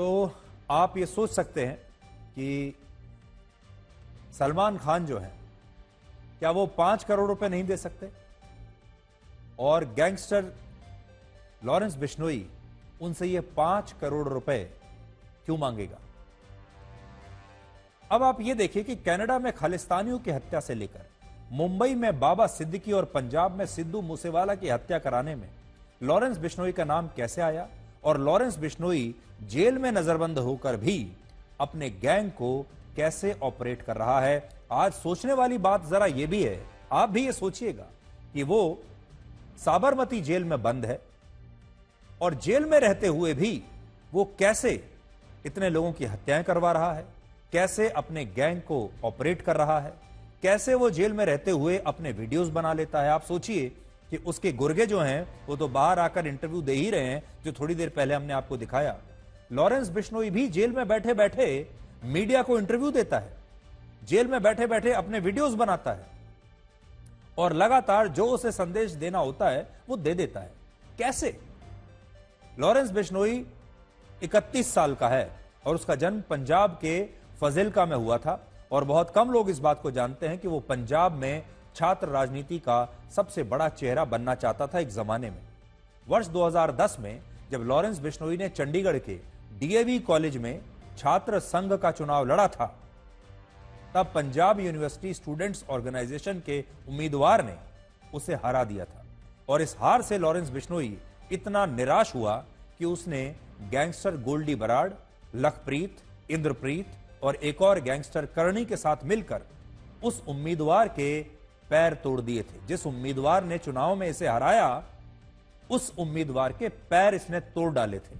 तो आप ये सोच सकते हैं कि सलमान खान जो है क्या वो 5 करोड़ रुपए नहीं दे सकते, और गैंगस्टर लॉरेंस बिश्नोई उनसे ये 5 करोड़ रुपए क्यों मांगेगा। अब आप ये देखिए कि कनाडा में खालिस्तानियों की हत्या से लेकर मुंबई में बाबा सिद्दीकी और पंजाब में सिद्धू मूसेवाला की हत्या कराने में लॉरेंस बिश्नोई का नाम कैसे आया, और लॉरेंस बिश्नोई जेल में नजरबंद होकर भी अपने गैंग को कैसे ऑपरेट कर रहा है। आज सोचने वाली बात जरा यह भी है, आप भी ये सोचिएगा कि वो साबरमती जेल में बंद है और जेल में रहते हुए भी वो कैसे इतने लोगों की हत्याएं करवा रहा है, कैसे अपने गैंग को ऑपरेट कर रहा है, कैसे वो जेल में रहते हुए अपने वीडियोस बना लेता है। आप सोचिए कि उसके गुर्गे जो हैं वो तो बाहर आकर इंटरव्यू दे ही रहे हैं, जो थोड़ी देर पहले हमने आपको दिखाया। लॉरेंस बिश्नोई भी जेल में बैठे बैठे मीडिया को इंटरव्यू देता है, जेल में बैठे बैठे अपने वीडियोस बनाता है और लगातार जो उसे संदेश देना होता है वो दे देता है। कैसे? लॉरेंस बिश्नोई 31 साल का है और उसका जन्म पंजाब के फजिल्का में हुआ था, और बहुत कम लोग इस बात को जानते हैं कि वो पंजाब में छात्र राजनीति का सबसे बड़ा चेहरा बनना चाहता था एक जमाने में। वर्ष 2010 में जब लॉरेंस बिश्नोई ने चंडीगढ़ के डीएवी कॉलेज में छात्र संघ का चुनाव लड़ा था, तब पंजाब यूनिवर्सिटी स्टूडेंट्स ऑर्गेनाइजेशन के उम्मीदवार ने उसे हरा दिया था, और इस हार से लॉरेंस बिश्नोई इतना निराश हुआ कि उसने गैंगस्टर गोल्डी बराड़, लखप्रीत, इंद्रप्रीत और एक और गैंगस्टर करणी के साथ मिलकर उस उम्मीदवार के पैर तोड़ दिए थे। जिस उम्मीदवार ने चुनाव में इसे हराया, उस उम्मीदवार के पैर इसने तोड़ डाले थे।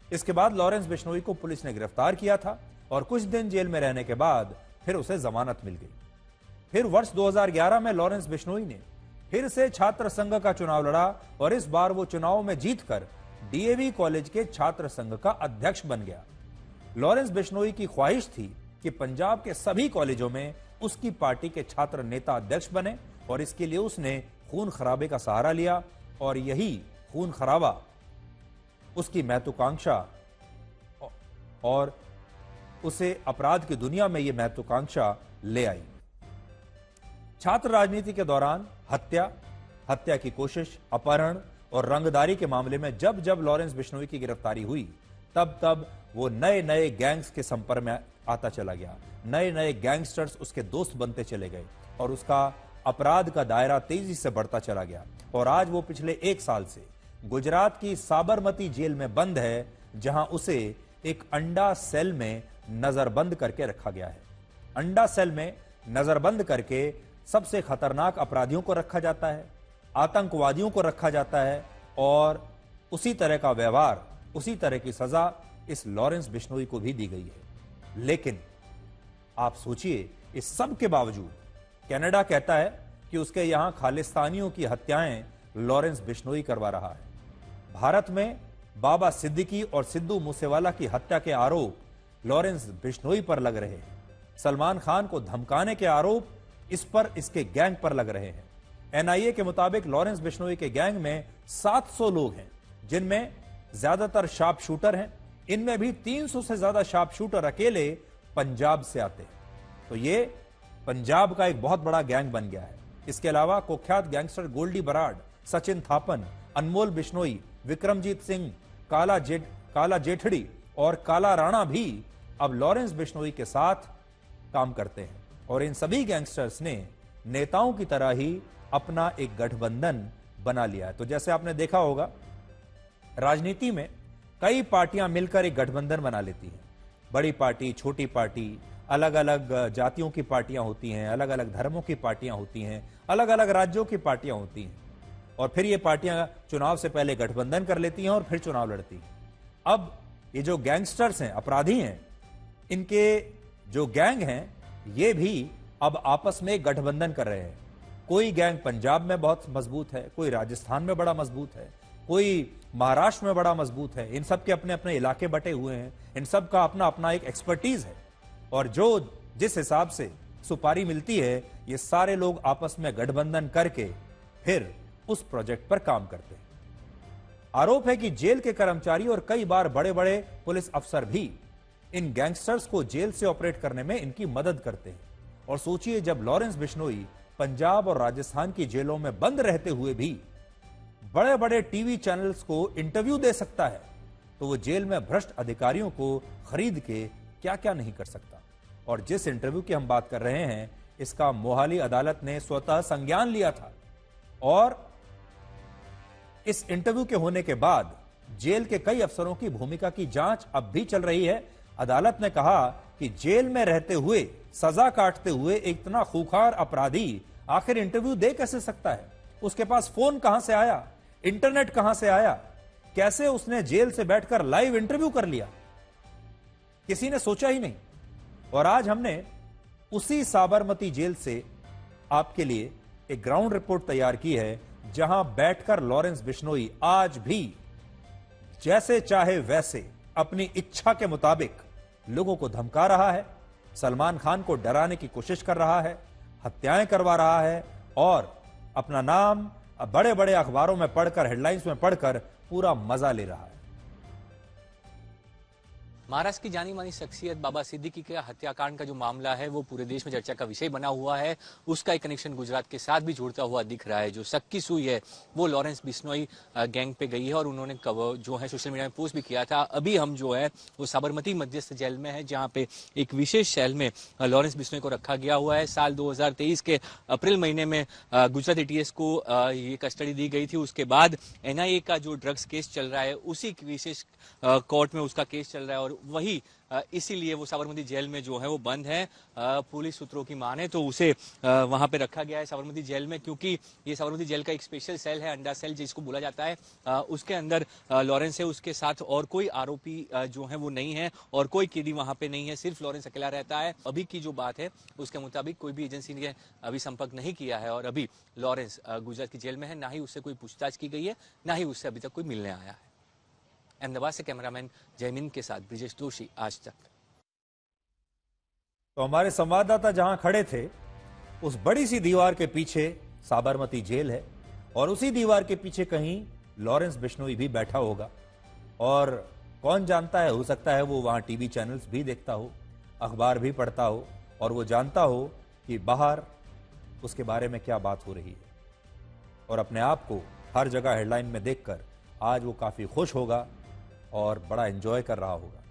इसके बाद लॉरेंस बिश्नोई को पुलिस ने गिरफ्तार किया था और कुछ दिन जेल में रहने के बाद फिर उसे जमानत मिल गई। फिर वर्ष 2011 में लॉरेंस बिश्नोई ने फिर से छात्र संघ का चुनाव लड़ा और इस बार वो चुनाव में जीतकर डीएवी कॉलेज के छात्र संघ का अध्यक्ष बन गया। लॉरेंस बिश्नोई की ख्वाहिश थी कि पंजाब के सभी कॉलेजों में उसकी पार्टी के छात्र नेता अध्यक्ष बने, और इसके लिए उसने खून खराबे का सहारा लिया, और यही खून खराबा उसकी महत्वाकांक्षा और उसे अपराध की दुनिया में यह महत्वाकांक्षा ले आई। छात्र राजनीति के दौरान हत्या की कोशिश, अपहरण और रंगदारी के मामले में जब जब लॉरेंस बिश्नोई की गिरफ्तारी हुई, तब तब वो नए नए गैंग्स के संपर्क में आता चला गया, नए नए गैंगस्टर्स उसके दोस्त बनते चले गए और उसका अपराध का दायरा तेजी से बढ़ता चला गया। और आज वो पिछले 1 साल से गुजरात की साबरमती जेल में बंद है, जहां उसे एक अंडा सेल में नजरबंद करके रखा गया है। अंडा सेल में नजरबंद करके सबसे खतरनाक अपराधियों को रखा जाता है, आतंकवादियों को रखा जाता है, और उसी तरह का व्यवहार, उसी तरह की सजा इस लॉरेंस बिश्नोई को भी दी गई है। लेकिन आप सोचिए, इस सब के बावजूद कनाडा कहता है कि उसके यहां खालिस्तानियों की हत्याएं लॉरेंस बिश्नोई करवा रहा है। भारत में बाबा सिद्दीकी और सिद्धू मूसेवाला की हत्या के आरोप लॉरेंस बिश्नोई पर लग रहे हैं। सलमान खान को धमकाने के आरोप इस पर, इसके गैंग पर लग रहे हैं। एनआईए के मुताबिक लॉरेंस बिश्नोई के गैंग में 700 लोग हैं, जिनमें ज्यादातर शार्प शूटर हैं। इनमें भी 300 से ज्यादा शार्प शूटर अकेले पंजाब से आते हैं। तो ये पंजाब का एक बहुत बड़ा गैंग बन गया है। इसके अलावा कुख्यात गैंगस्टर गोल्डी बराड़, सचिन थापन, अनमोल बिश्नोई, विक्रमजीत सिंह, काला जेठड़ी और काला राणा भी अब लॉरेंस बिश्नोई के साथ काम करते हैं, और इन सभी गैंगस्टर्स ने नेताओं की तरह ही अपना एक गठबंधन बना लिया है। तो जैसे आपने देखा होगा, राजनीति में कई पार्टियां मिलकर एक गठबंधन बना लेती हैं। बड़ी पार्टी, छोटी पार्टी, अलग अलग जातियों की पार्टियां होती हैं, अलग अलग धर्मों की पार्टियां होती हैं, अलग अलग राज्यों की पार्टियां होती हैं, और फिर ये पार्टियां चुनाव से पहले गठबंधन कर लेती हैं और फिर चुनाव लड़ती हैं। अब ये जो गैंगस्टर्स हैं, अपराधी हैं, इनके जो गैंग हैं, ये भी अब आपस में गठबंधन कर रहे हैं। कोई गैंग पंजाब में बहुत मजबूत है, कोई राजस्थान में बड़ा मजबूत है, कोई महाराष्ट्र में बड़ा मजबूत है। इन सब के अपने अपने इलाके बटे हुए हैं, इन सब का अपना अपना एक एक्सपर्टीज है, और जो जिस हिसाब से सुपारी मिलती है, ये सारे लोग आपस में गठबंधन करके फिर उस प्रोजेक्ट पर काम करते हैं। आरोप है कि जेल के कर्मचारी और कई बार बड़े बड़े पुलिस अफसर भी इन गैंगस्टर्स को जेल से ऑपरेट करने में इनकी मदद करते हैं। और सोचिए, जब लॉरेंस बिश्नोई पंजाब और राजस्थान की जेलों में बंद रहते हुए भी बड़े बड़े टीवी चैनल्स को इंटरव्यू दे सकता है, तो वो जेल में भ्रष्ट अधिकारियों को खरीद के क्या क्या नहीं कर सकता। और जिस इंटरव्यू की हम बात कर रहे हैं, इसका मोहाली अदालत ने स्वतः संज्ञान लिया था और इस इंटरव्यू के होने के बाद जेल के कई अफसरों की भूमिका की जांच अब भी चल रही है। अदालत ने कहा कि जेल में रहते हुए, सजा काटते हुए एक इतना खूंखार अपराधी आखिर इंटरव्यू दे कैसे सकता है? उसके पास फोन कहां से आया, इंटरनेट कहां से आया, कैसे उसने जेल से बैठकर लाइव इंटरव्यू कर लिया? किसी ने सोचा ही नहीं। और आज हमने उसी साबरमती जेल से आपके लिए एक ग्राउंड रिपोर्ट तैयार की है, जहां बैठकर लॉरेंस बिश्नोई आज भी जैसे चाहे वैसे अपनी इच्छा के मुताबिक लोगों को धमका रहा है, सलमान खान को डराने की कोशिश कर रहा है, हत्याएं करवा रहा है और अपना नाम बड़े बड़े अखबारों में पढ़कर, हेडलाइंस में पढ़कर पूरा मजा ले रहा है। महाराष्ट्र की जानी मानी शख्सियत बाबा सिद्दीकी के हत्याकांड का जो मामला है वो पूरे देश में चर्चा का विषय बना हुआ है। उसका एक कनेक्शन गुजरात के साथ भी जुड़ता हुआ दिख रहा है। जो सक्की सुई है वो लॉरेंस बिश्नोई गैंग पे गई है और उन्होंने जो है सोशल मीडिया में पोस्ट भी किया था। अभी हम जो है वो साबरमती मध्यस्थ जेल में है, जहाँ पे एक विशेष सेल में लॉरेंस बिश्नोई को रखा गया हुआ है। साल 2023 के अप्रैल महीने में गुजरात एटीएस को ये कस्टडी दी गई थी। उसके बाद एनआईए का जो ड्रग्स केस चल रहा है, उसी विशेष कोर्ट में उसका केस चल रहा है और वही इसीलिए वो साबरमती जेल में जो है वो बंद है। पुलिस सूत्रों की माने तो उसे वहां पे रखा गया है साबरमती जेल में, क्योंकि ये साबरमती जेल का एक स्पेशल सेल है, अंडा सेल जिसको बोला जाता है। उसके अंदर लॉरेंस है, उसके साथ और कोई आरोपी जो है वो नहीं है और कोई कैदी वहां पे नहीं है, सिर्फ लॉरेंस अकेला रहता है। अभी की जो बात है उसके मुताबिक कोई भी एजेंसी ने अभी संपर्क नहीं किया है और अभी लॉरेंस गुजरात की जेल में है। ना ही उससे कोई पूछताछ की गई है, ना ही उससे अभी तक कोई मिलने आया है। अहमदाबाद से कैमरामैन जयमीन के साथ ब्रिजेश दोषी, आज तक। तो हमारे संवाददाता जहां खड़े थे, उस बड़ी सी दीवार के पीछे साबरमती जेल है और उसी दीवार के पीछे कहीं लॉरेंस बिश्नोई भी बैठा होगा। और कौन जानता है, हो सकता है वो वहां टीवी चैनल्स भी देखता हो, अखबार भी पढ़ता हो और वो जानता हो कि बाहर उसके बारे में क्या बात हो रही है। और अपने आप को हर जगह हेडलाइन में देखकर आज वो काफी खुश होगा और बड़ा एंजॉय कर रहा होगा।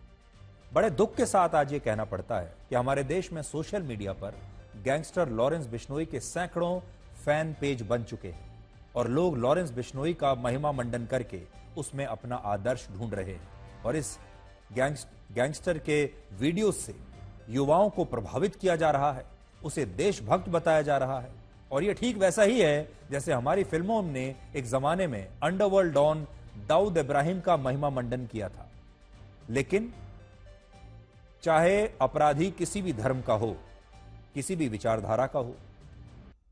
बड़े दुख के साथ आज ये कहना पड़ता है कि हमारे देश में सोशल मीडिया पर गैंगस्टर लॉरेंस बिश्नोई के सैकड़ों फैन पेज बन चुके हैं और लोग लॉरेंस बिश्नोई का महिमा मंडन करके उसमें अपना आदर्श ढूंढ रहे हैं। और इस गैंगस्टर के वीडियो से युवाओं को प्रभावित किया जा रहा है, उसे देशभक्त बताया जा रहा है। और यह ठीक वैसा ही है जैसे हमारी फिल्मों ने एक जमाने में अंडरवर्ल्ड डॉन दाऊद इब्राहिम का महिमा मंडन किया था। लेकिन चाहे अपराधी किसी भी धर्म का हो, किसी भी विचारधारा का हो,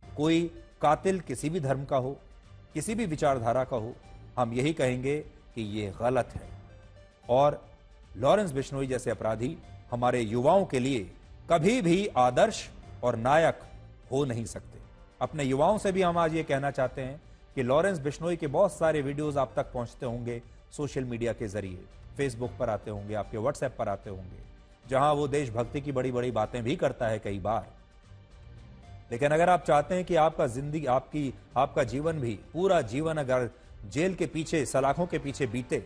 कोई कातिल किसी भी धर्म का हो, किसी भी विचारधारा का हो, हम यही कहेंगे कि यह गलत है। और लॉरेंस बिश्नोई जैसे अपराधी हमारे युवाओं के लिए कभी भी आदर्श और नायक हो नहीं सकते। अपने युवाओं से भी हम आज ये कहना चाहते हैं कि लॉरेंस बिश्नोई के बहुत सारे वीडियोस आप तक पहुंचते होंगे सोशल मीडिया के जरिए, फेसबुक पर आते होंगे, आपके व्हाट्सएप पर आते होंगे, जहां वो देशभक्ति की बड़ी बड़ी बातें भी करता है कई बार। लेकिन अगर आप चाहते हैं कि आपका जिंदगी, आपका जीवन भी, पूरा जीवन अगर जेल के पीछे, सलाखों के पीछे बीते,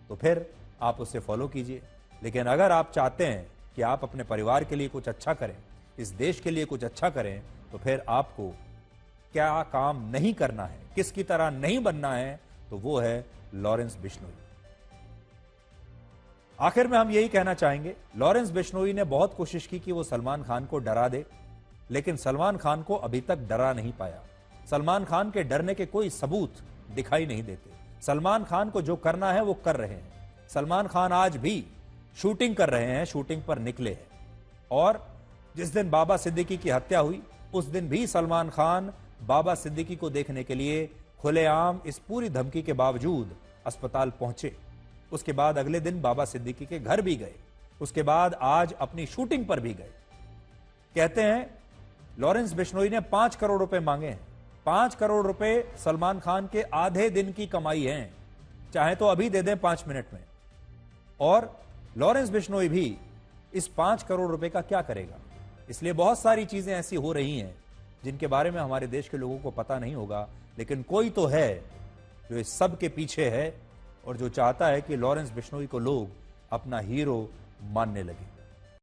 तो फिर आप उसे फॉलो कीजिए। लेकिन अगर आप चाहते हैं कि आप अपने परिवार के लिए कुछ अच्छा करें, इस देश के लिए कुछ अच्छा करें, तो फिर आपको क्या काम नहीं करना है, किसकी तरह नहीं बनना है, तो वो है लॉरेंस बिश्नोई। आखिर में हम यही कहना चाहेंगे, लॉरेंस बिश्नोई ने बहुत कोशिश की कि वो सलमान खान को डरा दे, लेकिन सलमान खान को अभी तक डरा नहीं पाया। सलमान खान के डरने के कोई सबूत दिखाई नहीं देते। सलमान खान को जो करना है वो कर रहे हैं। सलमान खान आज भी शूटिंग कर रहे हैं, शूटिंग पर निकले हैं। और जिस दिन बाबा सिद्दीकी की हत्या हुई, उस दिन भी सलमान खान बाबा सिद्दीकी को देखने के लिए खुलेआम इस पूरी धमकी के बावजूद अस्पताल पहुंचे। उसके बाद अगले दिन बाबा सिद्दीकी के घर भी गए, उसके बाद आज अपनी शूटिंग पर भी गए। कहते हैं लॉरेंस बिश्नोई ने 5 करोड़ रुपए मांगे हैं, 5 करोड़ रुपए सलमान खान के आधे दिन की कमाई है, चाहे तो अभी दे दें 5 मिनट में। और लॉरेंस बिश्नोई भी इस 5 करोड़ रुपए का क्या करेगा? इसलिए बहुत सारी चीजें ऐसी हो रही हैं जिनके बारे में हमारे देश के लोगों को पता नहीं होगा, लेकिन कोई तो है जो इस सब के पीछे है और जो चाहता है कि लॉरेंस बिश्नोई को लोग अपना हीरो मानने लगे।